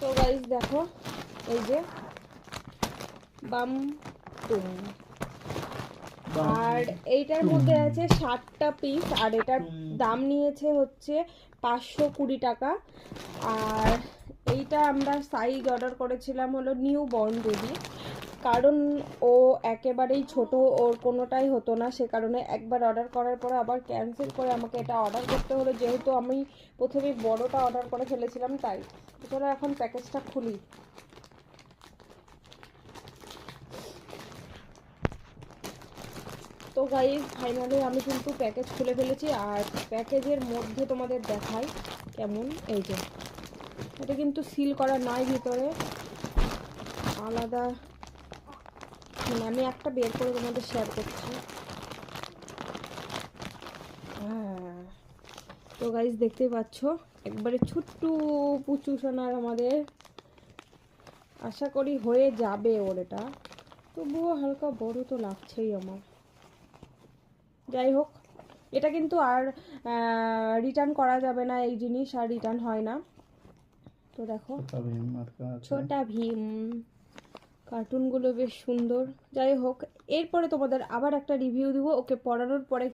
তো গাইস দেখো, এই যে বাম টুম, আর এইটার মধ্যে আছে 60টা পিস, আর এটার দাম নিয়েছে হচ্ছে 520 টাকা। আর এইটা আমরা সাইজ অর্ডার করেছিলাম হলো নিউ বর্ন বেবি, কারণ ও একেবারেই ছোট, ওর কোনোটাই হতো না, সে কারণে একবার অর্ডার করার পরে আবার ক্যান্সেল করে আমাকে এটা অর্ডার করতে হলো, যেহেতু আমি প্রথমে বড়টা অর্ডার করে ফেলেছিলাম তাই। চলো এখন প্যাকেজটা খুলি। তো গাইস ফাইনালি আমি কিন্তু প্যাকেজ খুলে ফেলেছি, আর প্যাকেজের মধ্যে তোমাদের দেখাই কেমন। এই যে এটা কিন্তু সিল করা নয়, ভিতরে আলাদা, মানে আমি একটা বের করে তোমাদের শেয়ার করছি। হ্যাঁ, তো গাইস দেখতেই পাচ্ছ একবারে ছোট্ট পুচু সোনার আমাদের, আশা করি হয়ে যাবে ওর এটা, তবুও হালকা বড় তো লাগছেই আমার। যাই হোক, এটা কিন্তু আর রিটার্ন করা যাবে না, এই জিনিস আর রিটার্ন হয় না। তো দেখো ছোটা ভীম, কার্টুনগুলো বেশ সুন্দর। যাই হোক, এরপরে তোমাদের আবার একটা রিভিউ দিব ওকে পড়ানোর পরে